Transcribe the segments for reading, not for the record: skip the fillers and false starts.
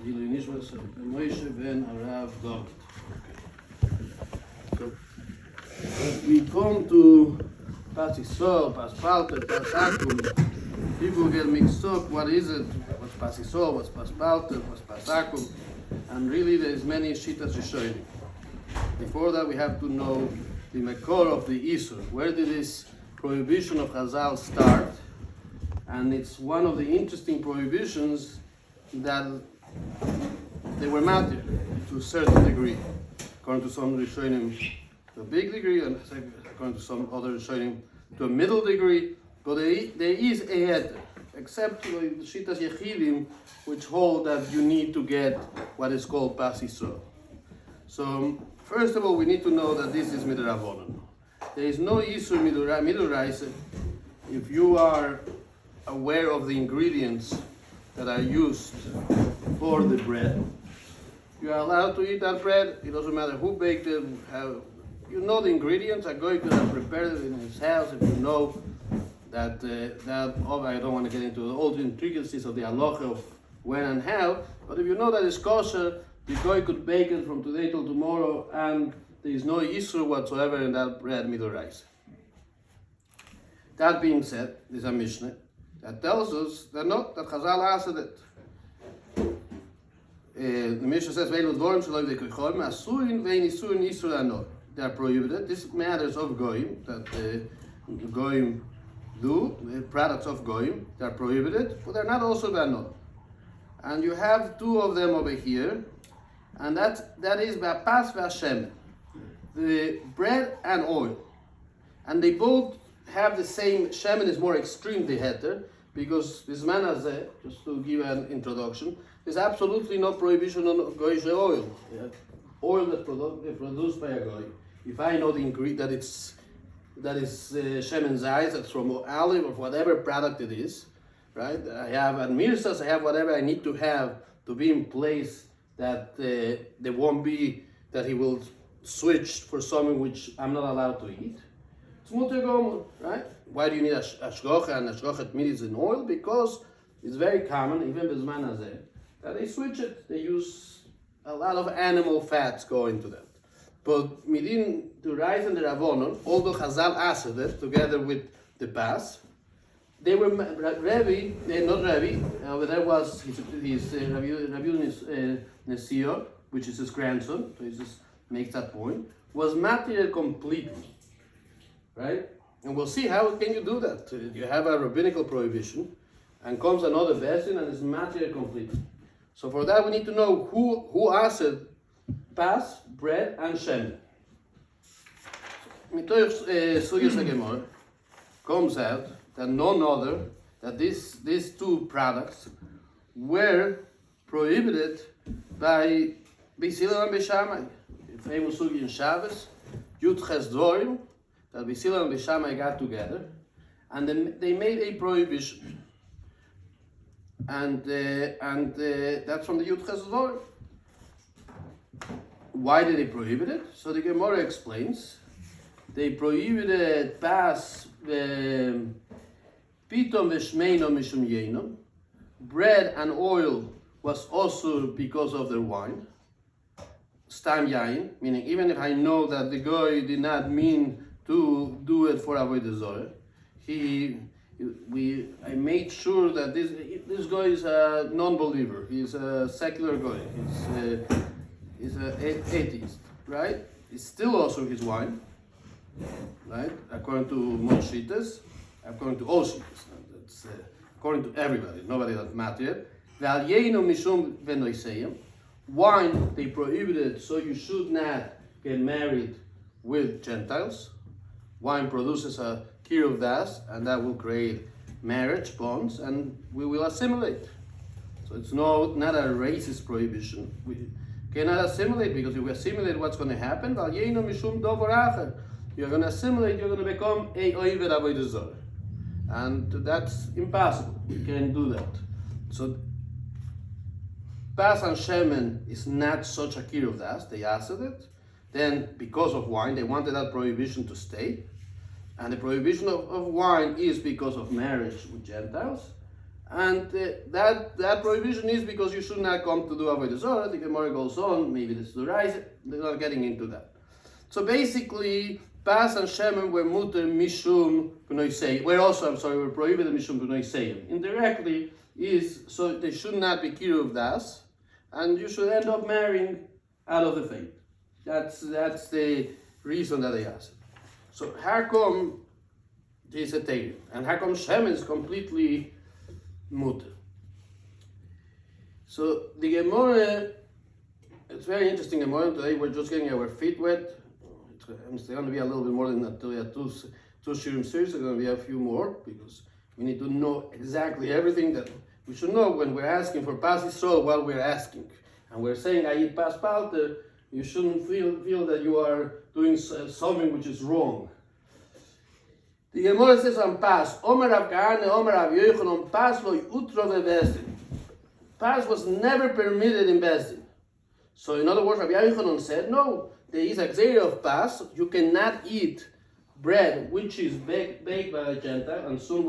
Ilu Nishmas Moshe ben Arav David. So we come to Pas Yisroel, Pas Palter, Pas Akum. People get mixed up. What is it? What's Pas Yisroel? What's Pas Palter? What's Pas Akum? And really, there's many shitas rishonim. Before that, we have to know the makor of the Isur. Where did this prohibition of Chazal start? And it's one of the interesting prohibitions that they were matir to a certain degree. According to some rishonim, to a big degree, and according to some other rishonim, to a middle degree. But there is a heter, except the shitas yechidim, which hold that you need to get what is called Pas Yisroel. So first of all, we need to know that this is midrabanan. There is no isur miduraisa if you are aware of the ingredients that are used for the bread. You are allowed to eat that bread. It doesn't matter who baked it. You know the ingredients. A guy could have prepared it in his house. If you know that I don't want to get into all the intricacies of the halacha of when and how, but if you know that it's kosher, the guy could bake it from today till tomorrow, and there is no isur whatsoever in that bread midoraisa. That being said, there's a Mishnah that tells us that Chazal asked it. The Mishnah says, they are prohibited. This matters of goyim, that goyim do, the products of goyim, they are prohibited, but they're not also banot. And you have two of them over here, and that is ba'pas v'ashem, the bread and oil. And they both have the same, shemen is more extreme, the heter, because this manazeh, just to give an introduction, there's absolutely no prohibition on goyish oil. Yeah. Oil that's produced by a goy. If I know the ingredient that is shemen zayis, that's from olive or whatever product it is, right? I have at mirsas, I have whatever I need to have to be in place that there won't be that he will switch for something which I'm not allowed to eat. It's muter gomer, right? Why do you need ashgocha and ashgochet midis in oil? Because it's very common, even bezman hazeh, that they switch it. They use a lot of animal fats go into that. But midin to rise and the ravonon, although Chazal asked it together with the pas, they were Rabbi, not Rabbi. There was his Rabbi Nesio, which is his grandson. So he just makes that point. Was material completely, right? And we'll see how can you do that. You have a rabbinical prohibition, and comes another version and it's material completely. So for that we need to know who asked pas, bread, and shem. Mitoch Sugya Gemara comes out that none other that these two products were prohibited by Bisilam and Beshamai. The famous Sugya in Shabbos, Yud Ches Dvorim, that Bisilam and Beshamai got together, and then they made a prohibition. And that's from the Yud Ches Dvorim. Why did they prohibit it? So the Gemara explains. They prohibited pas pitom v'shmeino mishum yenom. Bread and oil was also because of their wine. Stam yain, meaning even if I know that the guy did not mean to do it for avodah zarah, I made sure that this guy is a non-believer. He's a secular guy. He's an atheist, right? It's still also his wine, right? According to most shitas, according to all shitas, that's according to everybody, nobody that matter. Wine they prohibited, so you should not get married with Gentiles. Wine produces a kiruv das, and that will create marriage bonds, and we will assimilate. So it's not a racist prohibition. We cannot assimilate, because if we assimilate, what's going to happen? You're going to assimilate, you're going to become a oived avodah zarah. And that's impossible. We can't do that. So pas and shemen is not such a kiruv das. They asked it. Then, because of wine, they wanted that prohibition to stay. And the prohibition of wine is because of marriage with Gentiles. And that prohibition is because you should not come to do avodah zarah. The Gemara goes on, maybe this is the rise, they're not getting into that. So basically, Pas and Shemen were muter mishum b'noisei. Were prohibited mishum b'noisei. Indirectly is so they should not be kiruv das, and you should end up marrying out of the faith. That's the reason that they asked. So how come this is a tail, and how come Shemen is completely muter? So the Gemara, it's very interesting Gemara. Today we're just getting our feet wet. It's going to be a little bit more than that. Two shirim series. There's going to be a few more because we need to know exactly everything that we should know when we're asking for Pas Yisroel. While we're asking, and we're saying I eat Pas Palter, you shouldn't feel that you are doing something which is wrong. The Gemara says on Pas, Omer Rav Kahane, Omer Rav Yochanan, Pas lo utro ve'bezdin. Pas was never permitted in Bezdin. So in other words, Rabbi Yochanan said, no, there is a gzeira of Pas. You cannot eat bread which is baked by a Gentile, and soon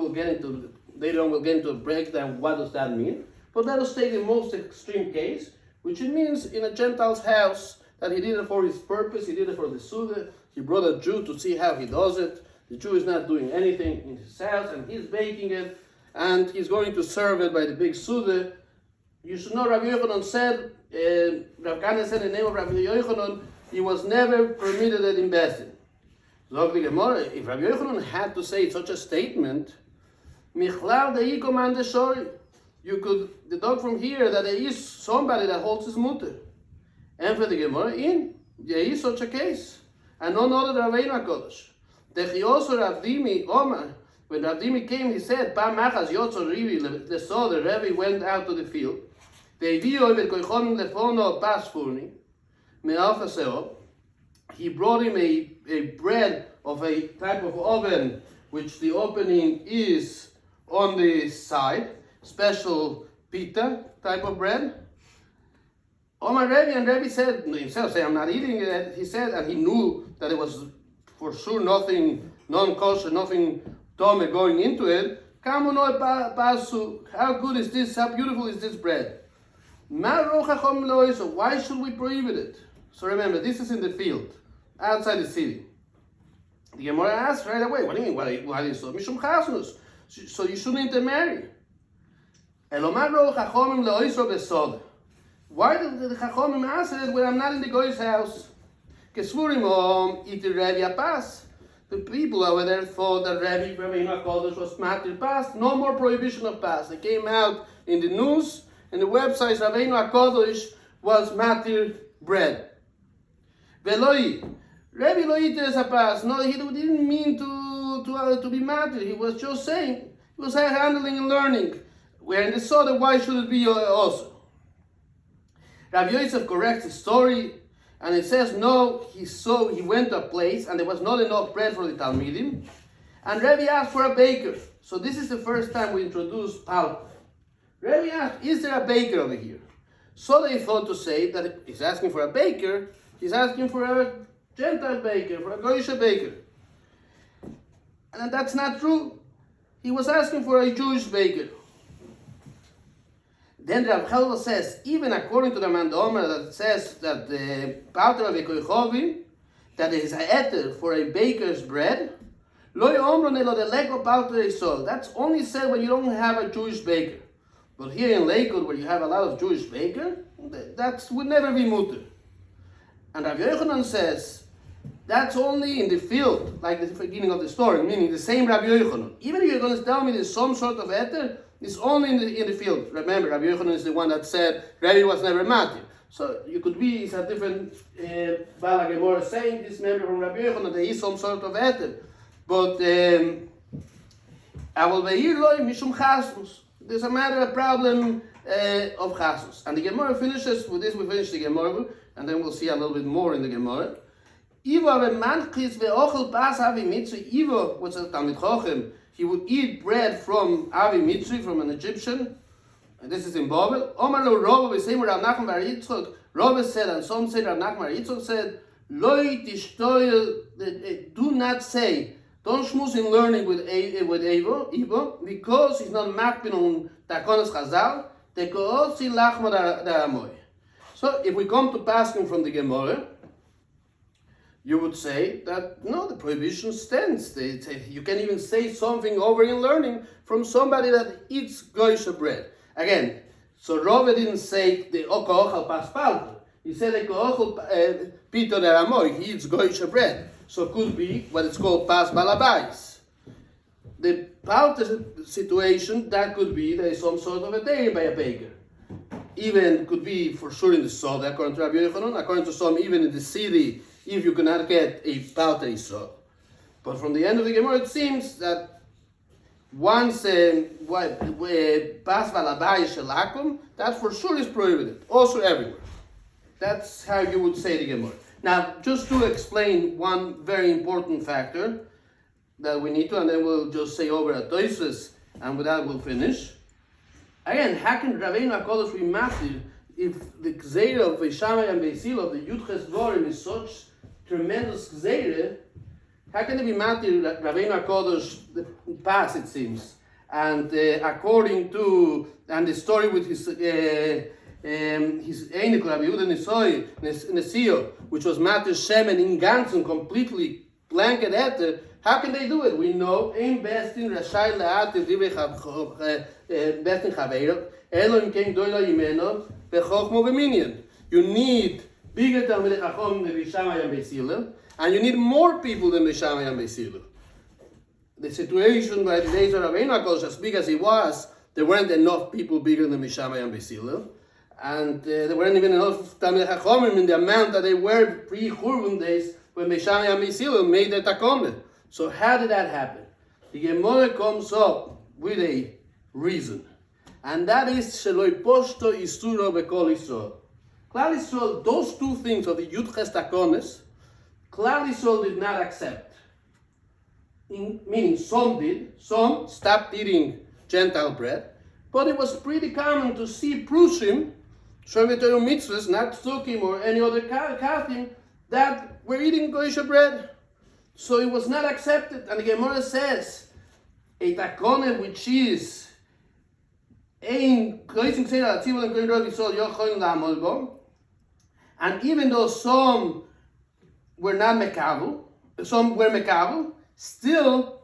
later on we'll get into a breakdown. What does that mean? But let us take the most extreme case, which it means in a Gentile's house that he did it for his purpose. He did it for the Suda. He brought a Jew to see how he does it. The Jew is not doing anything in his house, and he's baking it, and he's going to serve it by the big Suda. You should know Rabbi Yochanan said, Rav Kahane said in the name of Rabbi Yochanan, he was never permitted it in Bezdin. So the Gemara, if Rabbi Yochanan had to say such a statement, Michlal de'ikom an deshori, you could deduct from here that there is somebody that holds his mutter. And for the Gemara, there is such a case. And none other than Rabbeinu HaKodesh. Dechi Rav Dimi Omar, when Rav Dimi came, he said, Pa machas yotzo rivi, the Rabbi went out to the field. He brought him a bread of a type of oven, which the opening is on the side, special pita type of bread. Omar Rabbi, and Rabbi said himself, I'm not eating it. He said, and he knew that it was for sure nothing non-kosher, nothing tome going into it. How good is this? How beautiful is this bread? So why should we prohibit it? So remember, this is in the field, outside the city. The Gemara asks right away, what do you mean? Why is so? Mishum chasnus. So you shouldn't intermarry. Why did the Chachomim answer it when I'm not in the Goy's house? The people over there thought that Rabbi HaKodesh was matir pas. No more prohibition of pas. They came out in the news and the websites. Rabbeinu HaKodesh was matir bread. Veloi, Rabbi lo eat as a pas. No, he didn't mean to be matir. He was just saying, he was handling and learning. We're in the Soda, why should it be also? Rabbi Yosef corrects his story, and it says, no, he went to a place, and there was not enough bread for the Talmidim, and Rabbi asked for a baker. So this is the first time we introduce Palter. Rabbi asked, is there a baker over here? So they thought to say that he's asking for a baker, he's asking for a Gentile baker, for a Goyish baker. And that's not true. He was asking for a Jewish baker. Then Rav Chelva says, even according to the Mandomer that says that the Palter of Ekoichovim, that there is a eter for a baker's bread, that's only said when you don't have a Jewish baker. But here in Lakewood, where you have a lot of Jewish baker, that would never be mutter. And Rav Yochanan says, that's only in the field, like the beginning of the story, meaning the same Rabbi Yochanan. Even if you're going to tell me there's some sort of eter, it's only in the field. Remember, Rabbi Yochanan is the one that said Rabbi was never matir. So you could be, it's a different Bala Gemara saying this member from Rabbi Yochanan, there is some sort of eter. But there's a matter of problem of chasus. And the Gemara finishes with this. We finish the Gemara, and then we'll see a little bit more in the Gemara. Ivo was a Talmid Chochem. He would eat bread from Avi Mitzri, from an Egyptian. And this is in Babel. Omar lo Rabbi, we say Rav Nachman bar Yitzchok. Rabbi said, and some say Rav Nachman bar Yitzchok said, Loi tishtoil, do not say, don't schmooze in learning with Ivo, because he's not makpin on takonos chazal, tekootzi lachma da'amoy. So if we come to Paskin from the Gemara, you would say that no, the prohibition stands. You can even say something over in learning from somebody that eats goyish bread. Again, so Rove didn't say the okochal pas palter. He said the okochal pito deramoy. He eats goyish bread. So it could be what it's called pas balabais. The palter situation, that could be there is some sort of a day by a baker. Even could be for sure in the Soda, according to Rabbi Yochanan, according to some, even in the city, if you cannot get a Palter Yisroel. But from the end of the Gemara, it seems that once Pas Valabai Shel Akum, that for sure is prohibited, also everywhere. That's how you would say the Gemara. Now, just to explain one very important factor that we need to, and then we'll just say over at Tiferes, and with that we'll finish. Again, how can Rabbeinu HaKodesh be matir if the gzeira of Beishamai and Beisil of the Yudches Dvorim is such tremendous gzeira? How can it be matir Rabbeinu HaKodesh the past, it seems? And according to, and the story with his Einik, Rabbi Yehuda Nesio, which was matir Shemen in Ganzen, completely blanket etter, how can they do it? We know, ein bestin rashai le'atir divrei bestin chaveiro, elo im kein doilo yimeno, bechochmo v'minyan. You need bigger Talmidei Chacham than Beishamai and Beisilel, and you need more people than Beishamai and Beisilel. The situation by the days of Rabbeinu HaKodesh, as big as it was, there weren't enough people bigger than Beishamai and Beisilel, and there weren't even enough Talmidei Chachamim in the amount that they were pre-Churban days when Beishamai and Beisilel made their takomet. So how did that happen? The Gemara comes up with a reason, and that is Sheloi Poshto Isuro Bekol Yisrael. Klal Yisrael, those two things of the Yudches Takones, Klal Yisrael did not accept. Meaning some did, some stopped eating Gentile bread, but it was pretty common to see Prushim, Shometeru Mitzvahs, not Sukim or any other Kathim, that were eating Goyish bread. So it was not accepted, and the Gemara says, a takone which is and even though some were not mekabel, some were mekabel, still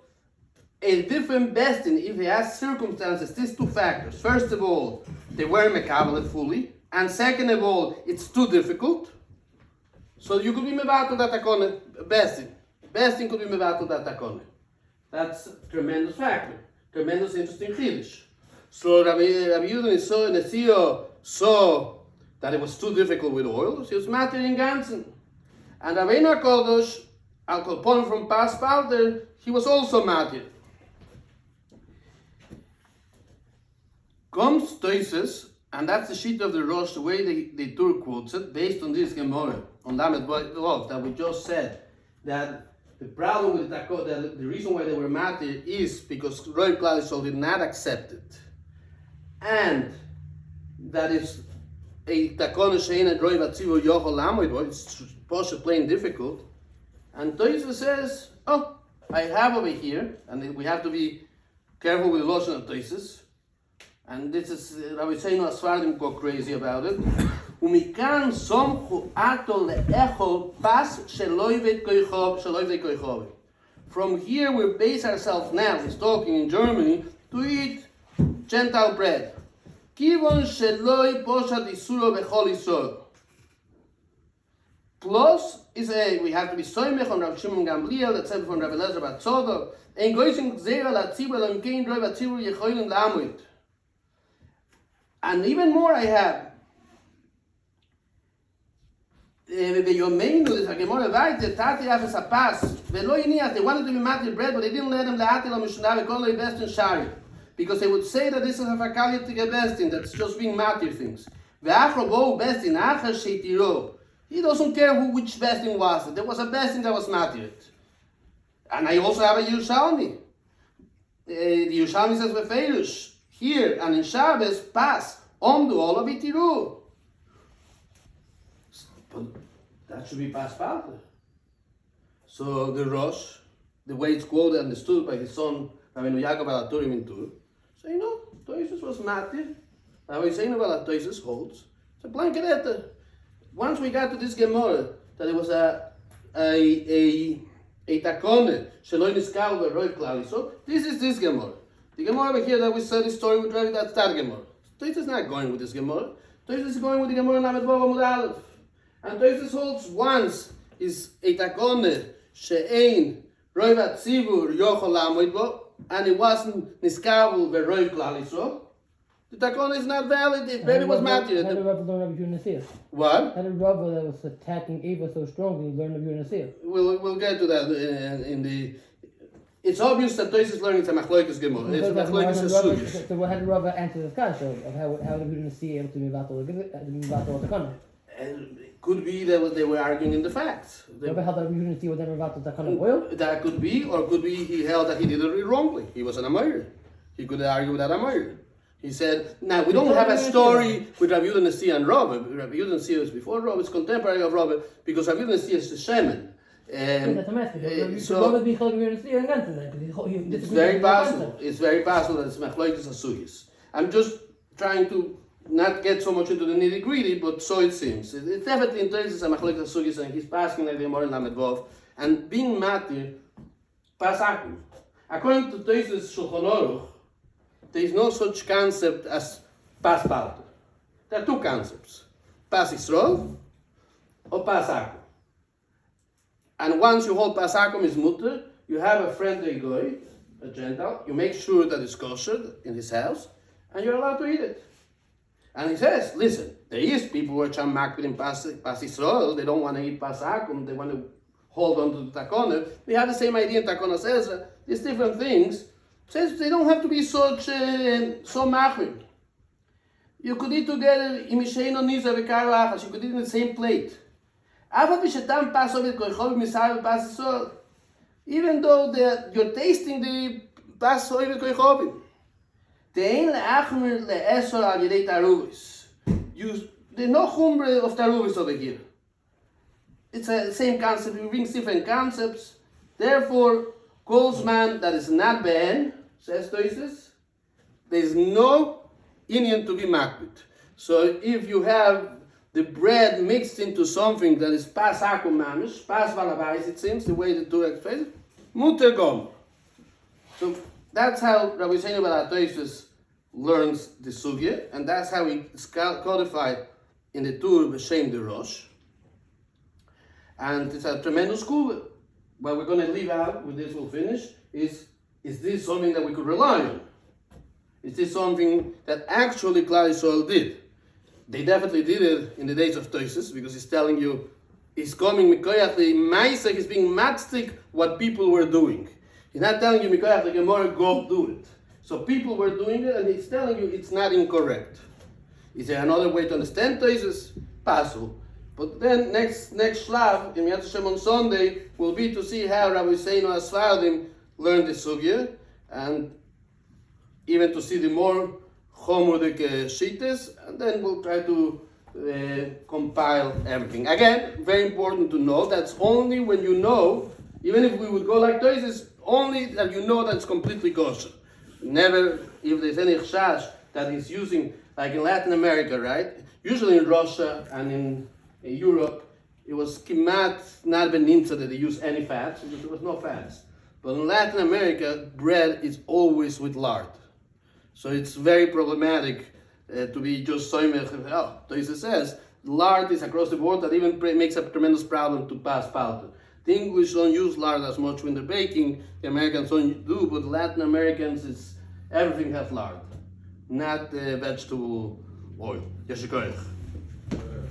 a different bestin, if he has circumstances, these two factors. First of all, they weren't mekabel fully, and second of all, it's too difficult. So you could be mevatel that takone bestin. Bestin could be mevatel that takone. That's a tremendous factor, tremendous interesting chiddush. So Rabbi Yehuda saw that it was too difficult with oil, so he was matir in ganzen. And Rabbeinu HaKodesh, Al Kolpon from Pas Palter, he was also matir. Comes Toises, and that's the sheet of the Rosh, the way the Tur quotes it, based on this Gemara, on Lamed Vav, that we just said, that the problem with the reason why they were matir is because Roy Klal Yisrael did not accept it. And that is a takon shein and Roy Vatzivu Yochol Lamoid, it's Posha plain difficult. And Toisa says, oh, I have over here, and we have to be careful with the Lashon of Toises. And this is, Rabbi Seinu Asfardim go crazy about it. Umikan somchu atol le'echol pas sheloivet koichov. From here we base ourselves now, he's talking in Germany, to eat Gentile bread. Kivon sheloi poshat isuro bechol Yisrael. Plus, we have to be soymech on Rav Shimon Gamliel, that's from Rabbi Elazar Bar Tzodok, and goyim gzeira latzibur lo imkein roi vatzibur yecholim la'amud. And even more I have. They wanted to be matir bread, but they didn't let them because they would say that this is a fakality bestin, that's just being matir things. He doesn't care which bestin was it. There was a bestin that was matir. And I also have a Yerushalmi. The Yerushalmi says befeirush here and in Shabbos pass on the all of itiru. But that should be past Palter. So the Rosh, the way it's quoted and understood by his son Rabbi Yaakov al Turim in Tur, so Toises was matir. I was saying about Toises holds. It's a blanket etter. Once we got to this Gemara, that it was a takone, Sheloi Niskal Roiv Klali. So this is this Gemara. The Gemara over here that we said this story with Rabbi, that's that Gemara. Toises is not going with this Gemara. Toises is going with the Gemara Lamed Vav Amud Aleph. And Toises holds once is a takone, She'ein Roiv Atzivur Yochol Lamoid Bo, and it wasn't Niskal Roiv Klali. So the takon is not valid if baby was matir. How did Rabbi learn of Yunasir? What? How did Rabbi that was attacking Eva so strongly learn of Yunasir? We'll get to that in the. It's obvious that Tosis is learning it's a machloikas gemara. It's a machloikas asugis. So how did Rabbi answer this kasha of how did Yunasir able to be vatal takana? Could be that they were arguing in the facts. Rabbi held that Yunasir was never vatal takana oil. That could be, or could be he held that he did it wrongly. He was an Amayr. He could argue with that Amayr. He said, now we don't have a story with Rabbi Yehuda Nasi and Rabbi. Rabbi Yehuda Nasi is before Rabbi, it's contemporary of Rabbi, because Rabbi Yehuda Nasi is the shaman. So it's very possible. It's very possible that it's machloikas asugis. I'm just trying to not get so much into the nitty gritty, but so it seems. It's definitely in terms of machloikas asugis, and he's passing like the Gemara Lamed Vav, and being matir pas Akum. According to Tosis Shulchan Aruch, there is no such concept as pas Palter. There are two concepts: pas Yisroel or pas Akum. And once you hold pas Akum is mutter, you have a friend a goy, a Gentile. You make sure that it's kosher in his house, and you're allowed to eat it. And he says, listen, there is people who are chamakir in pas Yisroel. They don't want to eat pas Akum. They want to hold on to the takona. We have the same idea in takona says these different things. Says they don't have to be such so machmir. You could eat together imisheino niza v'karo achas. You could eat in the same plate. Even though you're tasting the pasover with koichovim. There's no chumre of taruvis over here. It's the same concept. We bring different concepts. Therefore, calls man that is not ben, says Tosis, there's no Indian to be makbid. So if you have the bread mixed into something that is pas akum mamish, pas balabais, it seems, the way the two express it, muter gom. So that's how Rabbi Yisroel Tosis learns the sugya, and that's how it's codified in the Tur B'Shem de Rosh. And it's a tremendous school. What we're going to leave out, with this we'll finish, is this something that we could rely on? Is this something that actually Klal Yisrael did? They definitely did it in the days of Tosis, because he's telling you, he's coming, Mikoyach, the Maisa, he's being matchstick what people were doing. He's not telling you, Mikoyach, the Gemara, go do it. So people were doing it, and he's telling you it's not incorrect. Is there another way to understand Tosis? Pasul. But then next shlav in Yad Hashem on Sunday will be to see how Rabbi Yisroel Asfadim learned the sugya, and even to see the more chomudik shitas, and then we'll try to compile everything. Again, very important to know that's only when you know, even if we would go like this, only that you know that it's completely kosher. Never, if there's any chash that is using, like in Latin America, right? Usually in Russia and in Europe, it was kimat not benimtza that they use any fats, because there was no fats. But in Latin America, bread is always with lard. So it's very problematic to be just soymech. Oh, Tosis says, lard is across the board, that even makes a tremendous problem to pass Palter. The English don't use lard as much when they're baking, the Americans don't do, but Latin Americans, everything has lard, not vegetable oil. Yeshikoyach.